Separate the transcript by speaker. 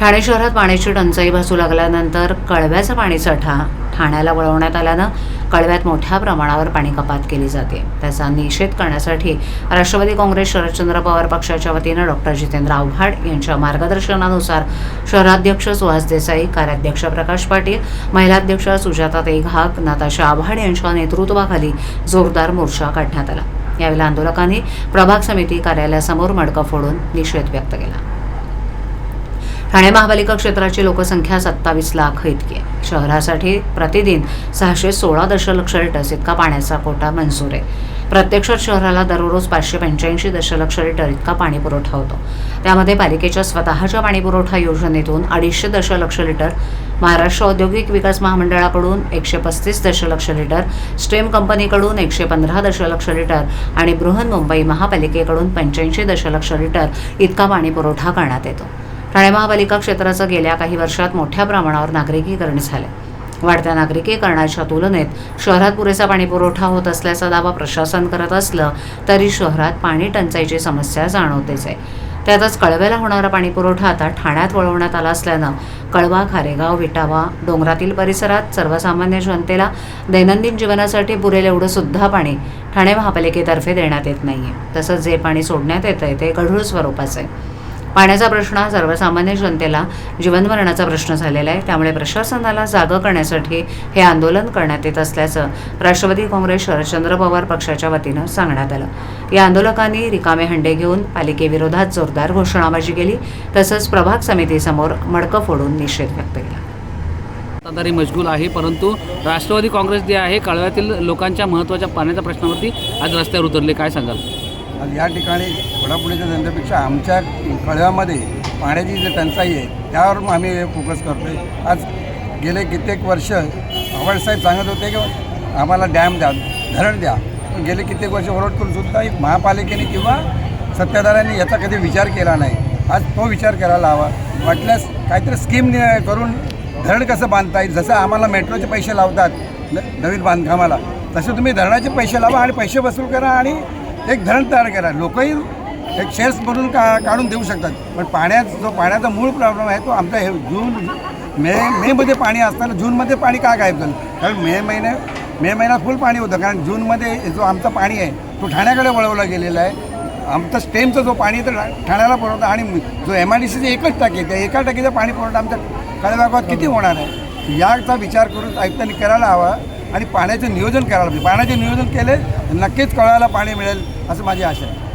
Speaker 1: ठाणे शहरात पाण्याची टंचाई भासू लागल्यानंतर कळव्याचा पाणीसाठा ठाण्याला वळवण्यात आल्यानं कळव्यात मोठ्या प्रमाणावर पाणी कपात केली जाते। त्याचा निषेध करण्यासाठी राष्ट्रवादी काँग्रेस शरदचंद्र पवार पक्षाच्या वतीनं डॉक्टर जितेंद्र आव्हाड यांच्या मार्गदर्शनानुसार शहराध्यक्ष सुहास देसाई, कार्याध्यक्ष प्रकाश पाटील, महिलाध्यक्ष सुजाता तेघाक, नताशा आव्हाड यांच्या नेतृत्वाखाली जोरदार मोर्चा काढण्यात आला। यावेळी आंदोलकांनी प्रभाग समिती कार्यालयासमोर मडकं फोडून निषेध व्यक्त केला। ठाणे महापालिका क्षेत्राची लोकसंख्या 27 लाख इतकी आहे। शहरासाठी प्रतिदिन 616 दशलक्ष लिटर्स इतका पाण्याचा कोटा मंजूर आहे। प्रत्यक्षात शहराला दररोज 585 दशलक्ष लिटर इतका पाणी पुरवठा होतो। त्यामध्ये पालिकेच्या स्वतःच्या पाणी पुरवठा योजनेतून 250 दशलक्ष लिटर, महाराष्ट्र औद्योगिक विकास महामंडळाकडून 135 दशलक्ष लिटर, स्टेम कंपनीकडून 115 दशलक्ष लिटर आणि बृहन्मुंबई महापालिकेकडून 85 दशलक्ष लिटर इतका पाणी पुरवठा करण्यात येतो। ठाणे महापालिका क्षेत्राचं गेल्या काही वर्षात मोठ्या प्रमाणावर नागरिकीकरण झाले। वाढत्या नागरिकीकरणाच्या तुलनेत शहरात पुरेसा पाणी पुरवठा होत असल्याचा दावा प्रशासन करत असलं तरी शहरात पाणी टंचाईची समस्या जाणवतेच आहे। त्यातच कळव्याला होणारा पाणी पुरवठा आता ठाण्यात वळवण्यात आला असल्यानं कळवा, खारेगाव, विटावा, डोंगरातील परिसरात सर्वसामान्य जनतेला दैनंदिन जीवनासाठी पुरेल एवढं सुद्धा पाणी ठाणे महापालिकेतर्फे देण्यात येत नाहीये। तसंच जे पाणी सोडण्यात येतंय ते गढूळ स्वरूपाचं आहे। पाण्याचा प्रश्न हा सर्वसामान्य जनतेला जीवनमरणाचा प्रश्न झालेला आहे। त्यामुळे प्रशासनाला जागं करण्यासाठी हे आंदोलन करण्यात येत असल्याचं राष्ट्रवादी काँग्रेस शरदचंद्र पवार पक्षाच्या वतीनं सांगण्यात आलं। या आंदोलकांनी रिकामे हंडे घेऊन पालिकेविरोधात जोरदार घोषणाबाजी केली, तसंच प्रभाग समितीसमोर मडकं फोडून निषेध व्यक्त केला।
Speaker 2: सत्ताधारी मशगूल आहे, परंतु राष्ट्रवादी काँग्रेस जे आहे कळव्यातील लोकांच्या महत्त्वाच्या पाण्याच्या प्रश्नावरती आज रस्त्यावर उतरले, काय सांगाल?
Speaker 3: आज या ठिकाणी वडापुण्याच्या जनतेपेक्षा आमच्या कळव्यामध्ये पाण्याची जी टंचाई आहे त्यावर आम्ही फोकस करतो आहे। आज गेले कित्येक वर्ष आव्हाडसाहेब सांगत होते की आम्हाला डॅम द्या, धरण द्या, पण गेले कित्येक वर्ष ओरड करून सुद्धा महापालिकेने किंवा सत्ताधाऱ्यांनी याचा कधी विचार केला नाही। आज तो विचार करायला हवा। वाटल्यास काहीतरी स्कीम करून धरण कसं बांधता येईल, जसं आम्हाला मेट्रोचे पैसे लावतात नवीन बांधकामाला, तसे तुम्ही धरणाचे पैसे लावा आणि पैसे वसूल करा आणि एक धरण तयार करा। लोकही एक शेअर्स भरून काढून देऊ शकतात, पण पाण्याचा मूळ प्रॉब्लेम आहे तो आमचा हे मेमध्ये पाणी असताना जूनमध्ये पाणी का गायब झालं? कारण मे महिन्यात फुल पाणी होतं, कारण जूनमध्ये जो आमचं पाणी आहे तो ठाण्याकडे वळवला गेलेला आहे। आमचा स्टेमचा जो पाणी तर ठाण्याला पुरवठा आणि जो MIDCचे एकच टाकी त्या एका टाकीचा पाणी पुरवठा आमच्या कळव्यागावात किती होणार आहे, याचा विचार करून आयुक्तांनी करायला हवा आणि पाण्याचं नियोजन करायला पाहिजे। पाण्याचे नियोजन केले नक्कीच कळव्याला पाणी मिळेल असं माझी आशा आहे।